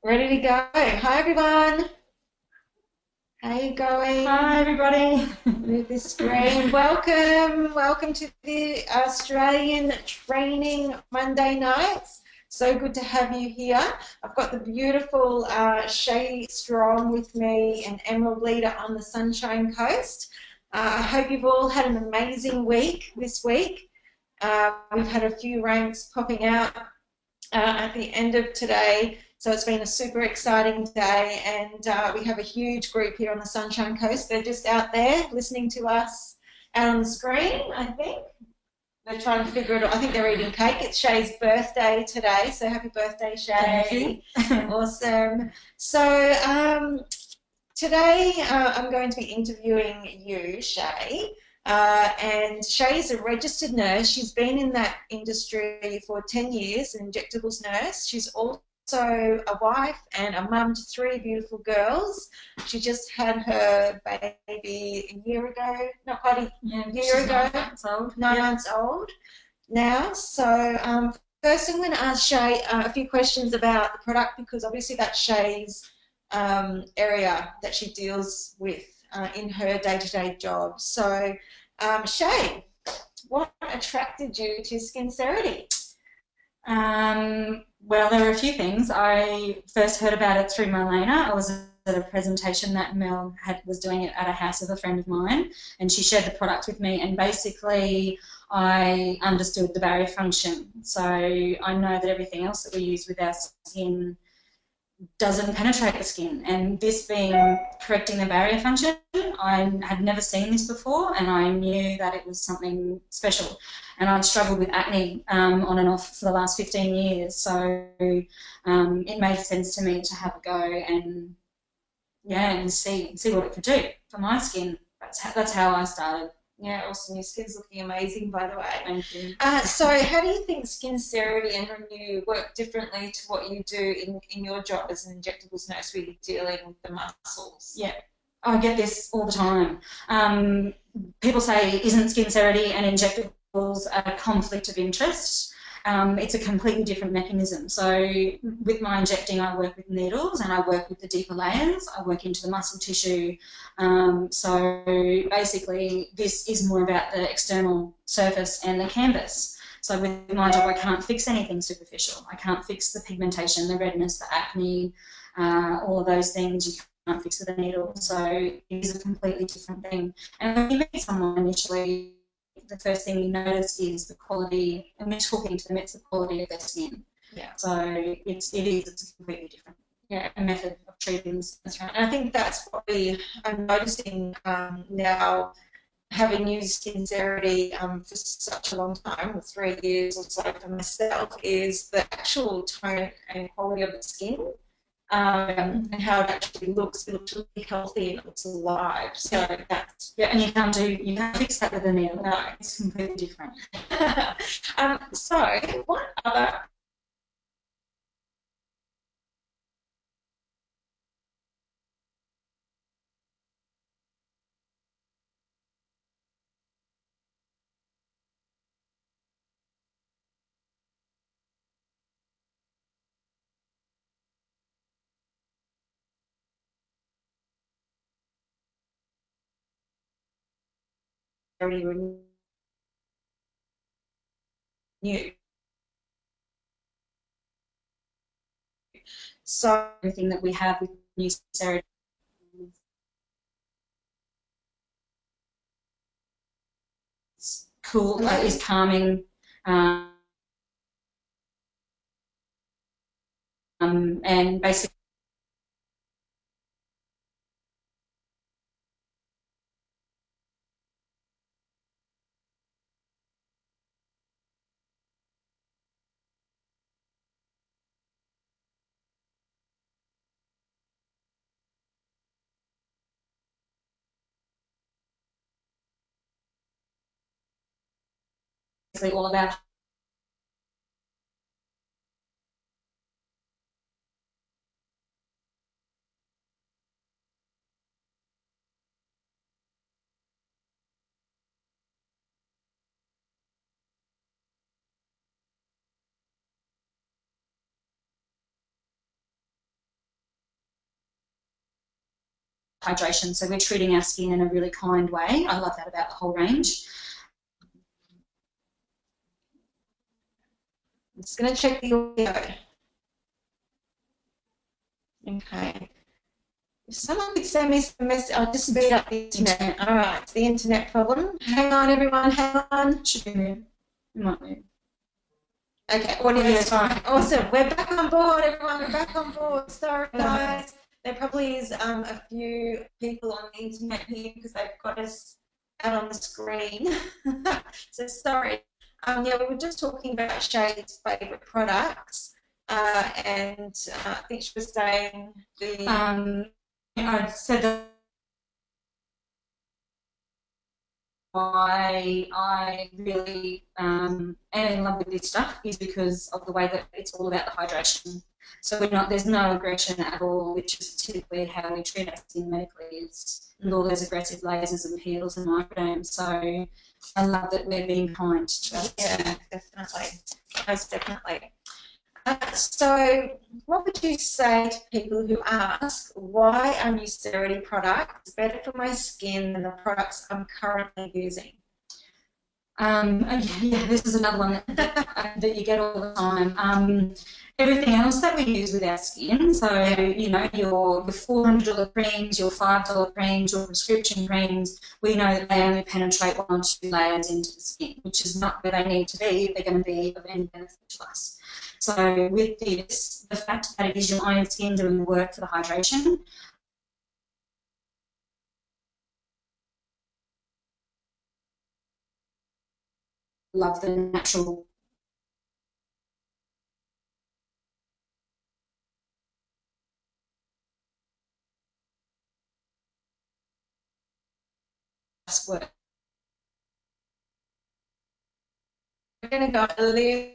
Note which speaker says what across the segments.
Speaker 1: Ready to go. Hi everyone. How you going?
Speaker 2: Hi, everybody.
Speaker 1: Move this screen. Welcome to the Australian Training Monday nights. So good to have you here. I've got the beautiful Shay Strong with me and Emerald Leader on the Sunshine Coast. I hope you've all had an amazing week this week. We've had a few ranks popping out at the end of today. So it's been a super exciting day, and we have a huge group here on the Sunshine Coast. They're just out there listening to us out on the screen, I think. They're trying to figure it out. I think they're eating cake. It's Shay's birthday today, so happy birthday,
Speaker 2: Thank you.
Speaker 1: Shay. Awesome. So today I'm going to be interviewing you, Shay. And Shay's a registered nurse. She's been in that industry for 10 years, an injectables nurse. She's also a wife and a mum to three beautiful girls. She just had her baby a year ago, not quite a
Speaker 2: Yeah,
Speaker 1: year
Speaker 2: she's
Speaker 1: ago,
Speaker 2: 9 months old.
Speaker 1: 9 months old now. So first I'm going to ask Shay a few questions about the product because obviously that's Shay's area that she deals with in her day-to-day job. So Shay, what attracted you to Skincerity?
Speaker 2: Well, there were a few things. I first heard about it through Marlena. I was at a presentation that Mel was doing it at a house of a friend of mine, and she shared the product with me. And basically, I understood the barrier function. So I know that everything else that we use with our skin doesn't penetrate the skin, and this being correcting the barrier function, I had never seen this before, and I knew that it was something special. And I'd struggled with acne on and off for the last 15 years, so it made sense to me to have a go and yeah, and see what it could do for my skin. That's how I started.
Speaker 1: Yeah, awesome. Your skin's looking amazing, by the way.
Speaker 2: Thank you.
Speaker 1: So how do you think Skincerity and Renew work differently to what you do in your job as an injectables nurse where you're dealing with the muscles?
Speaker 2: Yeah, I get this all the time. People say, isn't Skincerity and injectables a conflict of interest? It's a completely different mechanism. So with my injecting, I work with needles and I work with the deeper layers. I work into the muscle tissue. So basically, this is more about the external surface and the canvas. So with my job, I can't fix anything superficial. I can't fix the pigmentation, the redness, the acne, all of those things. You can't fix with a needle. So it is a completely different thing. And when you meet someone initially, the first thing you notice is the quality, and we're talking to them, it's the quality of their skin.
Speaker 1: Yeah.
Speaker 2: So it's a completely different method of treating this.
Speaker 1: That's right. And I think that's what I'm noticing now, having used Skincerity for such a long time, 3 years or so for myself, is the actual tone and quality of the skin. And how it actually looks. It looks really healthy and it looks alive. So that's
Speaker 2: yeah, and you can't fix that with a needle. No, it's completely different.
Speaker 1: so what other renew? So
Speaker 2: Everything that we have with Nucerity is cool, is calming, and basically all about hydration. So we're treating our skin in a really kind way. I love that about the whole range.
Speaker 1: I'm just going to check the audio. Okay. If someone could send me some message, I'll just speed up the internet. All right, it's the internet problem. Hang on, everyone, hang on.
Speaker 2: Should be moved. It might move.
Speaker 1: Okay, audio's fine. Awesome. We're back on board, everyone. We're back on board. Sorry, guys. There probably is a few people on the internet here because they've got us out on the screen. So sorry. Yeah, we were just talking about Shay's favourite products, and I think she was saying the.
Speaker 2: I said that why I really am in love with this stuff is because of the way that it's all about the hydration. So there's no aggression at all, which is typically how we treat our skin medically, is with all those aggressive lasers and peels and microderms. So I love that we're being kind to us.
Speaker 1: Yeah, definitely. Most definitely. So what would you say to people who ask, why are Nucerity products better for my skin than the products I'm currently using?
Speaker 2: Yeah, this is another one that you get all the time. Everything else that we use with our skin, so you know, your $400 creams, your $5 creams, your prescription creams, we know that they only penetrate 1 or 2 layers into the skin, which is not where they need to be if they're going to be of any benefit to us. So with this, the fact that it is your own skin doing the work for the hydration, love the natural work.
Speaker 1: We're going to go a little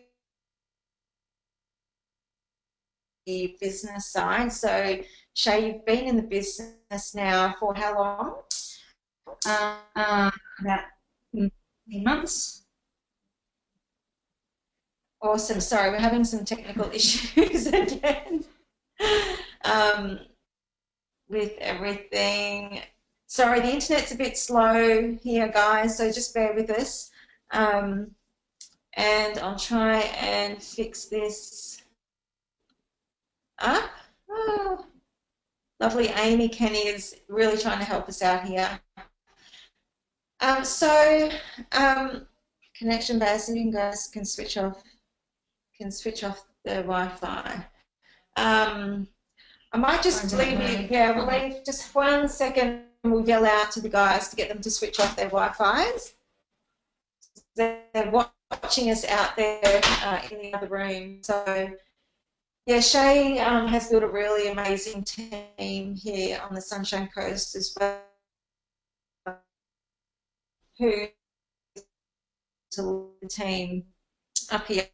Speaker 1: the business side. So Shay, you've been in the business now for how long?
Speaker 2: About 10 months.
Speaker 1: Awesome. Sorry, we're having some technical issues again with everything. Sorry, the internet's a bit slow here, guys, so just bear with us. And I'll try and fix this up. Oh, lovely Amy Kenny is really trying to help us out here. Connection base, you guys can switch off the Wi-Fi. I might just leave you, we'll leave just 1 second and we'll yell out to the guys to get them to switch off their Wi-Fis. They're watching us out there in the other room. So, yeah, Shay has built a really amazing team here on the Sunshine Coast as well, who to the team up here.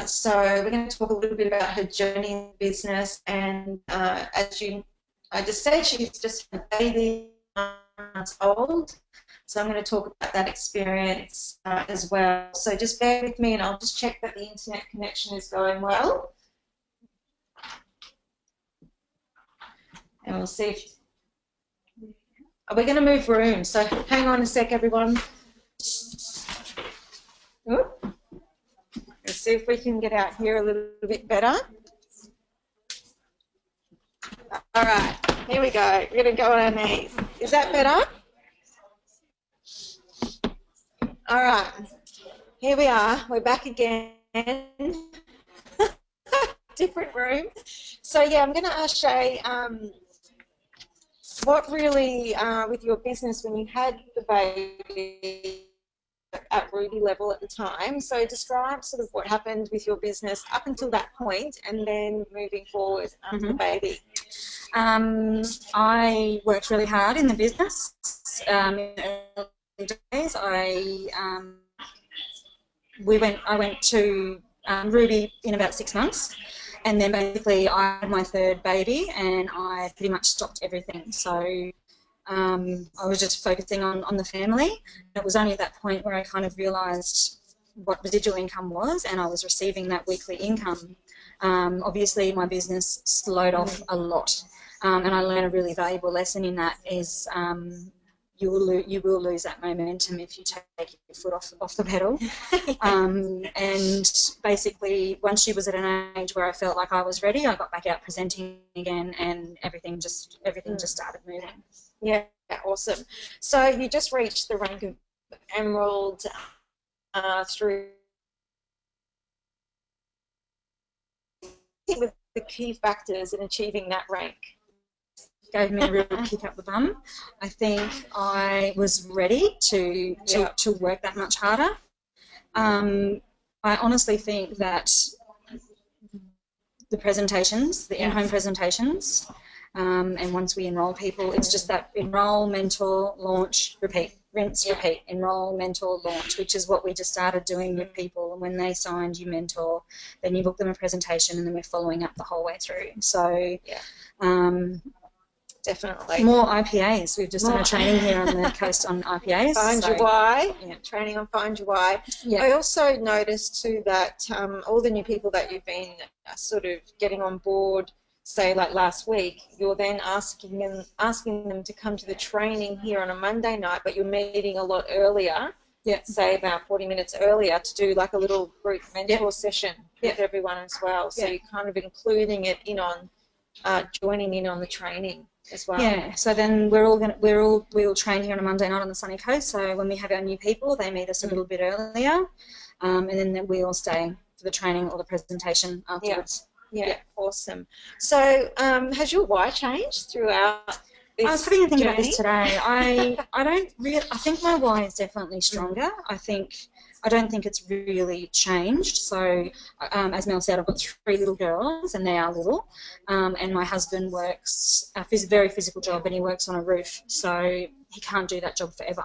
Speaker 1: So we're going to talk a little bit about her journey in business, and as I just said, she's just a baby, 9 months old. So I'm going to talk about that experience as well. So just bear with me, and I'll just check that the internet connection is going well, and we'll see if we're going to move rooms. So hang on a sec, everyone. Oop. Let's see if we can get out here a little bit better. All right, here we go. We're going to go on our knees. Is that better? All right, here we are. We're back again. Different room. So, yeah, I'm going to ask Shay, what really, with your business, when you had the baby, at Ruby level at the time. So describe sort of what happened with your business up until that point and then moving forward after the baby.
Speaker 2: I worked really hard in the business. In the early days, I went to Ruby in about 6 months, and then basically I had my 3rd baby and I pretty much stopped everything. So I was just focusing on the family. It was only at that point where I kind of realised what residual income was, and I was receiving that weekly income. Obviously, my business slowed off a lot, and I learned a really valuable lesson in that is you will lose that momentum if you take your foot off the pedal. And basically, once she was at an age where I felt like I was ready, I got back out presenting again, and everything just started moving.
Speaker 1: Yeah, awesome. So you just reached the rank of Emerald through with the key factors in achieving that rank.
Speaker 2: Gave me a real kick up the bum. I think I was ready to work that much harder. I honestly think that the presentations, the in-home presentations, and once we enrol people, it's just that enrol, mentor, launch, repeat, rinse, repeat, enrol, mentor, launch, which is what we just started doing with people. And when they signed, you mentor, then you book them a presentation, and then we're following up the whole way through. So, definitely. More IPAs. We've just done a training here on the coast on IPAs.
Speaker 1: Find your why. Yeah. Training on Find Your Why. Yeah. I also noticed too that all the new people that you've been sort of getting on board, say like last week, you're then asking them to come to the training here on a Monday night, but you're meeting a lot earlier. Yeah. Say about 40 minutes earlier to do like a little group mentor session with everyone as well. So you're kind of including it in on joining in on the training as well. Yeah, so then we all train here on a Monday night on the sunny coast. So when we have our new people, they meet us a little bit earlier, and then we all stay for the training or the presentation afterwards. Yeah, awesome. So has your why changed throughout this
Speaker 2: I was having a think
Speaker 1: journey?
Speaker 2: about this today. I think my why is definitely stronger. I don't think it's really changed. So, as Mel said, I've got 3 little girls, and they are little. And my husband works a very physical job, and he works on a roof, so he can't do that job forever.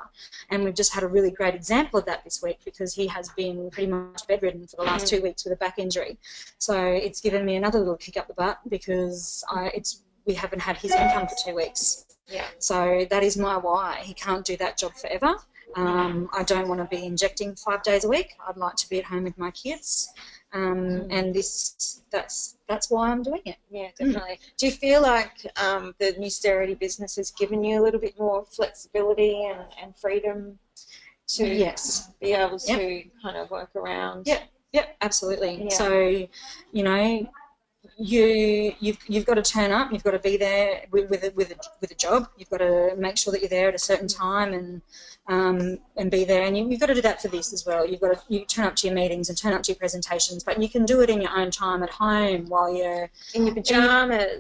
Speaker 2: And we've just had a really great example of that this week, because he has been pretty much bedridden for the last 2 weeks with a back injury. So it's given me another little kick up the butt, because we haven't had his income for 2 weeks. Yeah. So that is my why. He can't do that job forever. I don't want to be injecting 5 days a week. I'd like to be at home with my kids, and that's why I'm doing it. Yeah, definitely. Do you feel like the Nucerity business has given you a little bit more flexibility and freedom to be able to kind of work around? Yep, absolutely. Yeah. So, you've got to turn up. You've got to be there with a job. You've got to make sure that you're there at a certain time and be there. And you've got to do that for this as well. You turn up to your meetings and turn up to your presentations, but you can do it in your own time at home while you're in your pajamas.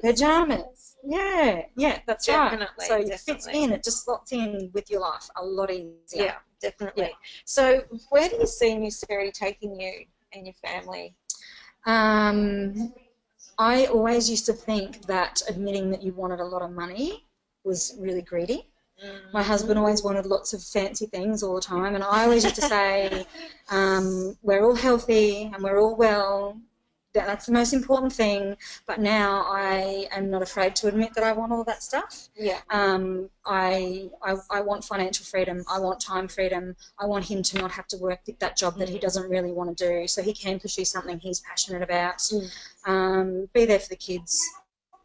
Speaker 2: Yeah, that's right. So it fits in. It just slots in with your life a lot easier. Yeah, definitely. Yeah. So where do you see Nucerity taking you and your family? I always used to think that admitting that you wanted a lot of money was really greedy. My husband always wanted lots of fancy things all the time, and I always used to say, we're all healthy and we're all well. That's the most important thing. But now I am not afraid to admit that I want all that stuff. Yeah. I want financial freedom. I want time freedom. I want him to not have to work that job that he doesn't really want to do, so he can pursue something he's passionate about. Be there for the kids,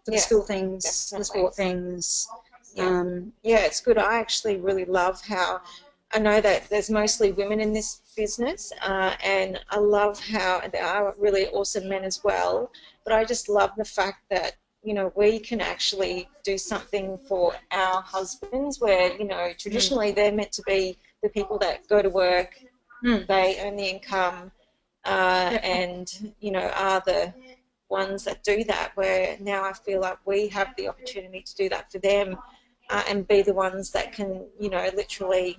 Speaker 2: for the school things, the sport things. It's good. I actually really love how I know that there's mostly women in this business, and I love how there are really awesome men as well, but I just love the fact that we can actually do something for our husbands where traditionally they're meant to be the people that go to work, they earn the income, and are the ones that do that, where now I feel like we have the opportunity to do that for them, and be the ones that can literally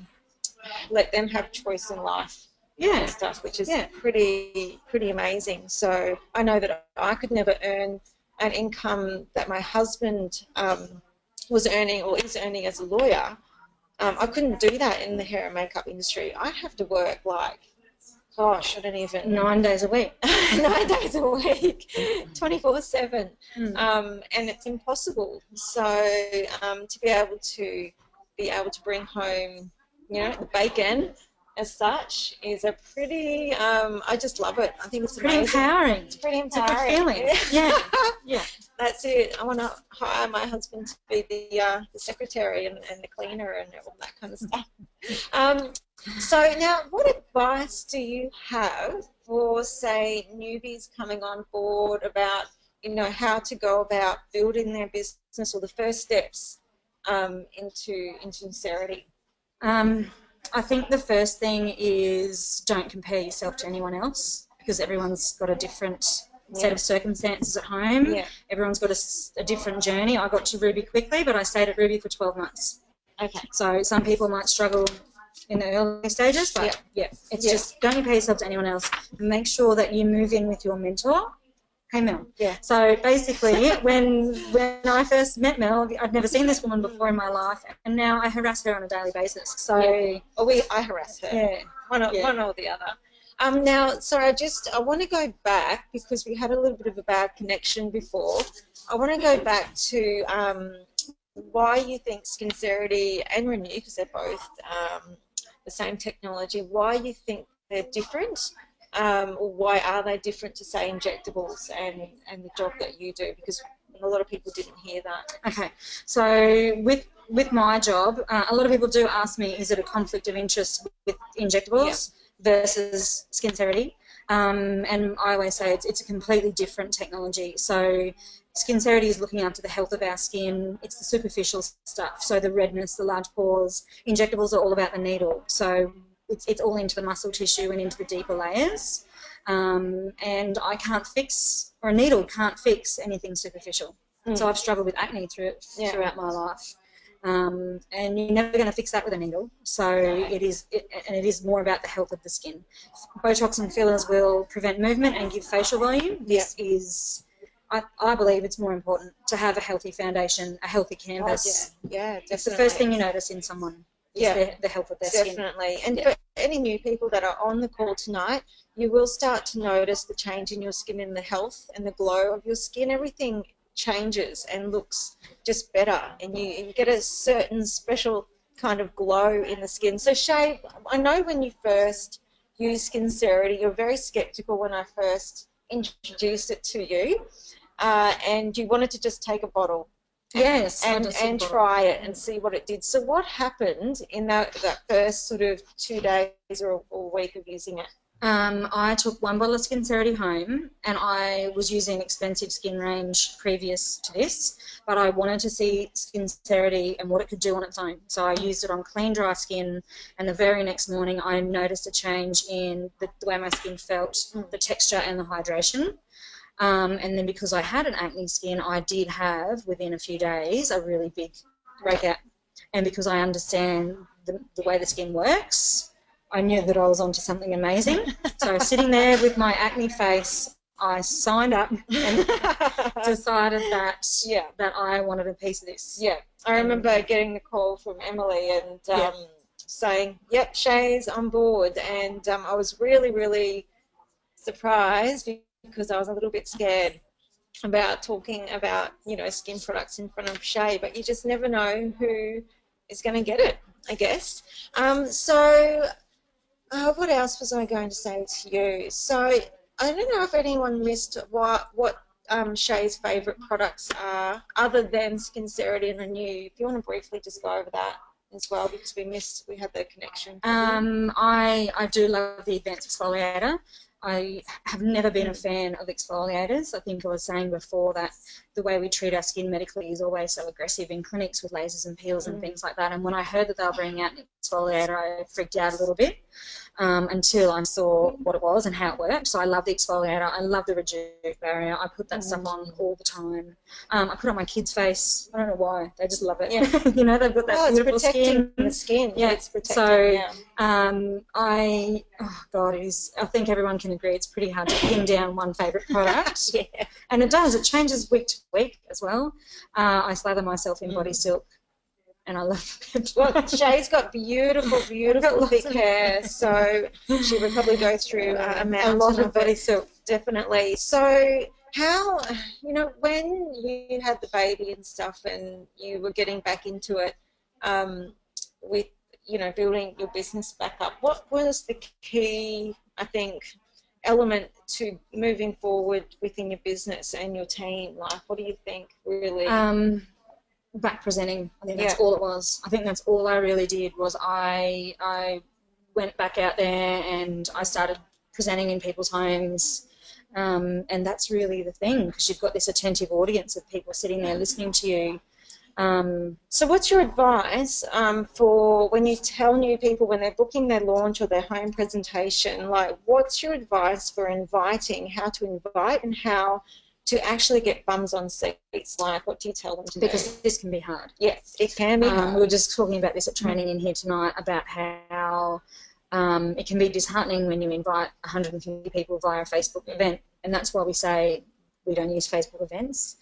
Speaker 2: let them have choice in life and stuff, which is pretty amazing. So I know that I could never earn an income that my husband was earning or is earning as a lawyer. I couldn't do that in the hair and makeup industry. I'd have to work like, gosh, I don't even... 9 days a week. 9 days a week, 24/7. And it's impossible. So to be able to bring home, the bacon
Speaker 1: as such is a pretty, I just love it. I think it's
Speaker 2: Pretty
Speaker 1: amazing.
Speaker 2: empowering.
Speaker 1: It's pretty
Speaker 2: It's a good
Speaker 1: empowering.
Speaker 2: feeling. Yeah. Yeah.
Speaker 1: That's it. I want to hire my husband to be the secretary and the cleaner and all that kind of stuff. Um, so now, what advice do you have for, say, newbies coming on board about, how to go about building their business or the first steps into Nucerity?
Speaker 2: I think the first thing is don't compare yourself to anyone else, because everyone's got a different set of circumstances at home.
Speaker 1: Yeah.
Speaker 2: Everyone's got a different journey. I got to Ruby quickly, but I stayed at Ruby for 12 months.
Speaker 1: Okay.
Speaker 2: So some people might struggle in the early stages, but it's just don't compare yourself to anyone else. Make sure that you move in with your mentor. Hey, Mel.
Speaker 1: Yeah.
Speaker 2: So basically, when I first met Mel, I'd never seen this woman before in my life, and now I harass her on a daily basis. So
Speaker 1: I harass her.
Speaker 2: Yeah.
Speaker 1: One or the other. Now, sorry, I want to go back because we had a little bit of a bad connection before. I want to go back to why you think Skincerity and Renew, because they're both the same technology, why you think they're different. Or why are they different to, say, injectables and the job that you do? Because a lot of people didn't hear that.
Speaker 2: Okay, so with my job, a lot of people do ask me, is it a conflict of interest with injectables versus Skincerity? And I always say it's a completely different technology. So Skincerity is looking after the health of our skin. It's the superficial stuff, so the redness, the large pores. Injectables are all about the needle. So it's all into the muscle tissue and into the deeper layers. And I can't fix, or a needle can't fix anything superficial. So I've struggled with acne throughout my life. And you're never going to fix that with a needle. So it is more about the health of the skin. Botox and fillers will prevent movement and give facial volume. This is, I believe it's more important to have a healthy foundation, a healthy canvas.
Speaker 1: Yeah, definitely.
Speaker 2: It's the first thing you notice in someone. The health of their skin.
Speaker 1: Definitely. And for any new people that are on the call tonight, you will start to notice the change in your skin and the health and the glow of your skin. Everything changes and looks just better, and you get a certain special kind of glow in the skin. So Shay, I know when you first used Skincerity, you're very skeptical when I first introduced it to you, and you wanted to just take a bottle.
Speaker 2: Yes,
Speaker 1: and try it and see what it did. So what happened in that first sort of 2 days or a week of using it?
Speaker 2: I took 1 bottle of Skincerity home, and I was using expensive skin range previous to this, but I wanted to see Skincerity and what it could do on its own. So I used it on clean, dry skin, and the very next morning I noticed a change in the way my skin felt, the texture and the hydration. And then because I had an acne skin, I did have, within a few days, a really big breakout. And because I understand the way the skin works, I knew that I was onto something amazing. So sitting there with my acne face, I signed up and decided that I wanted a piece of this.
Speaker 1: Yeah, I remember getting the call from Emily and saying, yep, Shay's on board. And I was really, really surprised because I was a little bit scared about talking about, skin products in front of Shay, but you just never know who is going to get it, I guess. What else was I going to say to you? So I don't know if anyone missed what Shay's favourite products are other than Skincerity and Renew. If you want to briefly just go over that as well, because we had the connection.
Speaker 2: I do love the Advanced Exfoliator. I have never been a fan of exfoliators. I think I was saying before that the way we treat our skin medically is always so aggressive in clinics with lasers and peels and things like that. And when I heard that they were bringing out an exfoliator, I freaked out a little bit until I saw what it was and how it worked. So I love the exfoliator. I love the Rejuve barrier. I put that stuff on all the time. I put it on my kids' face. I don't know why. They just love it. Yeah. They've got that beautiful skin.
Speaker 1: The skin.
Speaker 2: Yeah,
Speaker 1: it's protecting.
Speaker 2: I think everyone can agree it's pretty hard to pin down one favourite product.
Speaker 1: Yeah.
Speaker 2: And it does. It changes week to week as well. I slather myself in body silk, and I love it.
Speaker 1: Well, Shay's got beautiful thick hair, so she would probably go through a lot of body silk, definitely. So how, when you had the baby and stuff and you were getting back into it with, building your business back up. What was the key, I think, element to moving forward within your business and your team? Like, what do you think really?
Speaker 2: Back presenting. I think that's all it was. I think that's all I really did was I went back out there and I started presenting in people's homes. And that's really the thing, because you've got this attentive audience of people sitting there listening to you.
Speaker 1: So what's your advice for when you tell new people when they're booking their launch or their home presentation, like what's your advice for inviting, how to invite and how to actually get bums on seats? Like, what do you tell them to do?
Speaker 2: Because this can be hard.
Speaker 1: Yes, it can be hard.
Speaker 2: We were just talking about this at training in here tonight about how it can be disheartening when you invite 150 people via a Facebook event, and that's why we say we don't use Facebook events.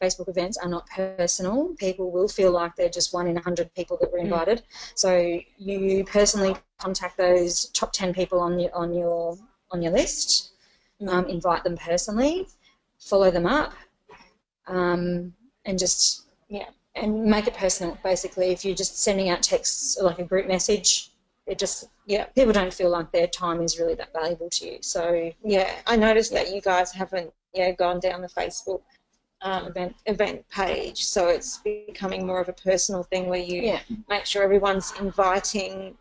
Speaker 2: Facebook events are not personal. People will feel like they're just one in 100 people that were invited. So you personally contact those top 10 people on your list, invite them personally, follow them up, and just and make it personal. Basically, if you're just sending out texts like a group message, it just people don't feel like their time is really that valuable to you. So
Speaker 1: I noticed that you guys haven't gone down the Facebook event page, so it's becoming more of a personal thing where you make sure everyone's inviting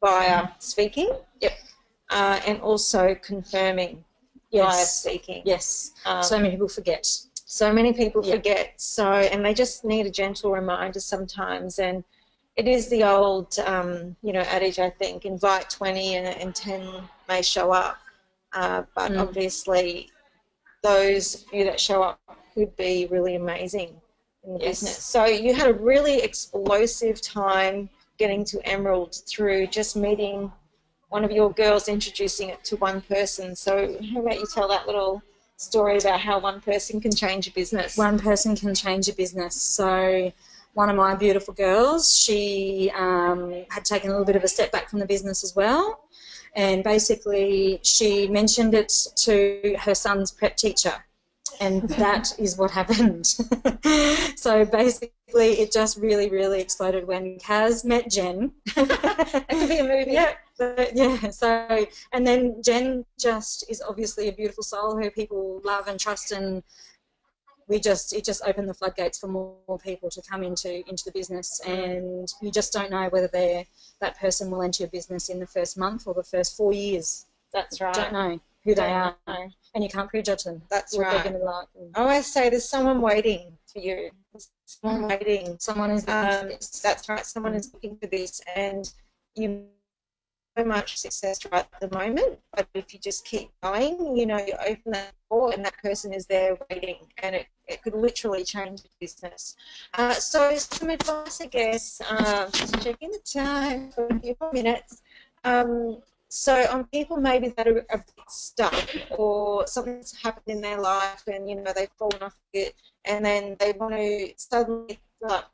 Speaker 1: via speaking and also confirming via speaking.
Speaker 2: So many people forget.
Speaker 1: So many people forget. So, and they just need a gentle reminder sometimes. And it is the old, adage, I think, invite 20 and 10 may show up. But obviously, those few that show up could be really amazing in the business. So you had a really explosive time getting to Emerald through just meeting one of your girls, introducing it to one person. So how about you tell that little story about how one person can change a business?
Speaker 2: One person can change a business. So one of my beautiful girls, she had taken a little bit of a step back from the business as well. And basically she mentioned it to her son's prep teacher. And that is what happened. So basically it just really, really exploded when Kaz met Jen.
Speaker 1: It could be a movie.
Speaker 2: So, and then Jen just is obviously a beautiful soul who people love and trust, and it just opened the floodgates for more people to come into the business, and you just don't know whether that person will enter your business in the first month or the first 4 years.
Speaker 1: That's right.
Speaker 2: You don't know who they are, and you can't prejudge them.
Speaker 1: That's right. I always say there's someone waiting for you. There's someone waiting.
Speaker 2: Someone is looking for this.
Speaker 1: That's right. Someone is looking for this, and you so much success right at the moment, but if you just keep going, you open that door and that person is there waiting, and it could literally change the business. So some advice, I guess, just checking the time for a few more minutes. So on people maybe that are a bit stuck, or something's happened in their life and they've fallen off it, and then they want to suddenly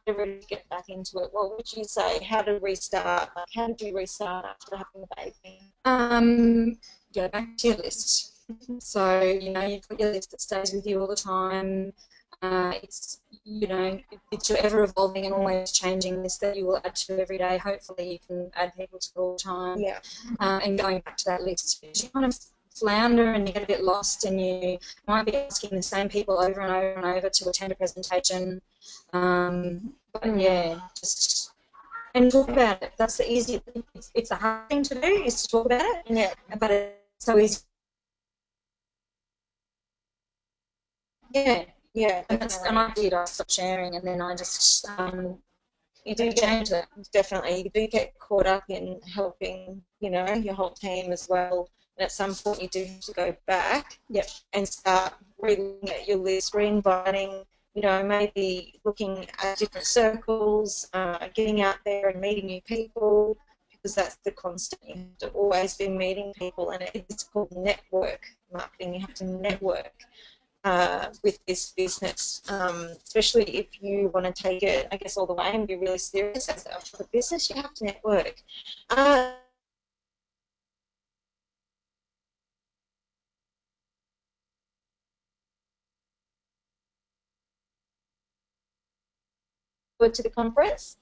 Speaker 1: they're ready to get back into it. What would you say? How to restart? Like, how did you restart after having the baby?
Speaker 2: Go back to your list. So you've got your list that stays with you all the time. It's it's your ever evolving and always changing list that you will add to every day. Hopefully you can add people to it all the time. And going back to that list, you kind of flounder and you get a bit lost, and you might be asking the same people over and over and over to attend a presentation. But just and talk about it. That's the easy. It's the hard thing to do, is to talk about it. But it's so easy. And I did. I stopped sharing, and then I just
Speaker 1: you do change that. Definitely, you do get caught up in helping, your whole team as well. And at some point, you do have to go back, and start re-looking at your list, re-inviting. Maybe looking at different circles, getting out there and meeting new people, because that's the constant. You have to always be meeting people, and it's called network marketing. You have to network with this business, especially if you want to take it, I guess, all the way and be really serious as a business. You have to network. To the conference.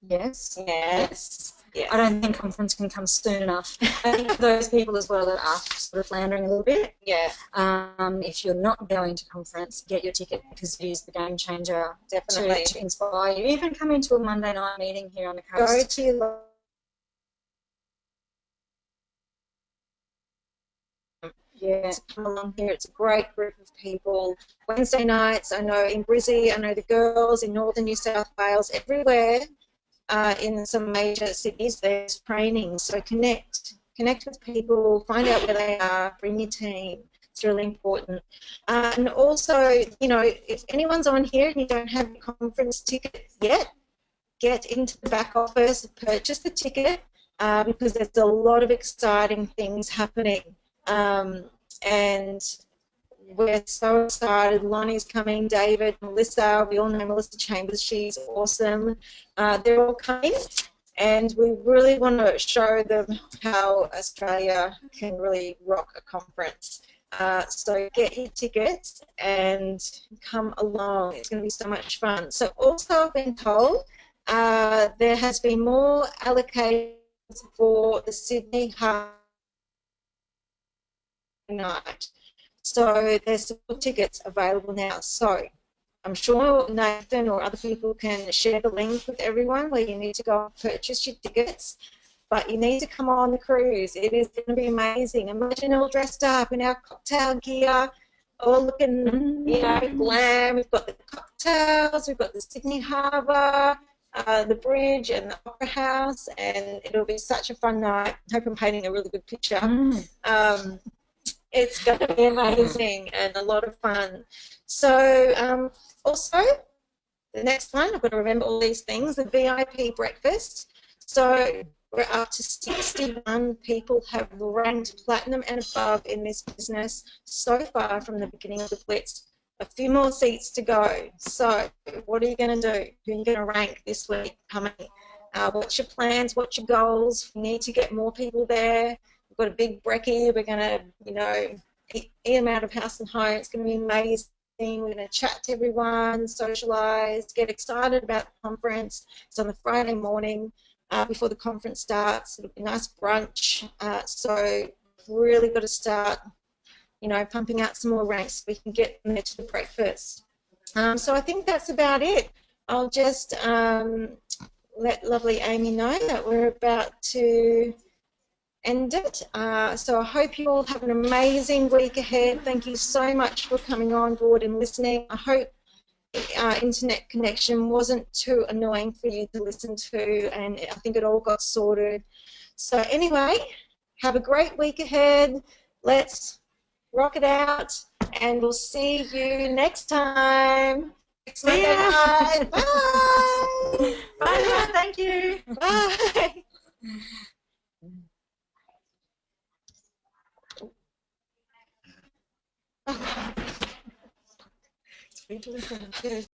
Speaker 2: Yes.
Speaker 1: Yes. Yes.
Speaker 2: I don't think conference can come soon enough. I think for those people as well that are sort of floundering a little bit,
Speaker 1: Yeah.
Speaker 2: If you're not going to conference, get your ticket because it is the game changer.
Speaker 1: Definitely.
Speaker 2: To inspire you. Even come into a Monday night meeting here on the
Speaker 1: Go
Speaker 2: coast.
Speaker 1: to your to come along here. It's a great group of people. Wednesday nights, I know in Brizzy, I know the girls in northern New South Wales, everywhere in some major cities, there's training. So connect with people, find out where they are, bring your team. It's really important. And also, you know, if anyone's on here and you don't have your conference ticket yet, get into the back office, purchase the ticket, because there's a lot of exciting things happening. And we're so excited. Lonnie's coming, David, Melissa. We all know Melissa Chambers. She's awesome. They're all coming, and we really want to show them how Australia can really rock a conference. So get your tickets and come along. It's going to be so much fun. So also I've been told there has been more allocated for the Sydney Harbour night. So there's still tickets available now. So I'm sure Nathan or other people can share the link with everyone where you need to go and purchase your tickets. But you need to come on the cruise. It is going to be amazing. Imagine all dressed up in our cocktail gear, all looking, you know, glam. We've got the cocktails, we've got the Sydney Harbour, the bridge and the Opera House, and it'll be such a fun night. I hope I'm painting a really good picture. It's going to be amazing and a lot of fun. So also, the next one, I've got to remember all these things, the VIP breakfast. So we're up to 61 people have ranked platinum and above in this business so far from the beginning of the Blitz. A few more seats to go. So what are you going to do? Who are you going to rank this week coming? What's your plans? What's your goals? We need to get more people there. We've got a big brekkie. We're going to, you know, eat them out of house and home. It's going to be amazing. We're going to chat to everyone, socialise, get excited about the conference. It's on the Friday morning before the conference starts. It'll be a nice brunch. So we've really got to start, you know, pumping out some more ranks so we can get them there to the breakfast. So I think that's about it. I'll just let lovely Amy know that we're about to end it. So I hope you all have an amazing week ahead. Thank you so much for coming on board and listening. I hope internet connection wasn't too annoying for you to listen to, and I think it all got sorted. So anyway, have a great week ahead. Let's rock it out, and we'll see you next time. Next Monday night. Bye.
Speaker 2: Bye. Thank you.
Speaker 1: Bye. It's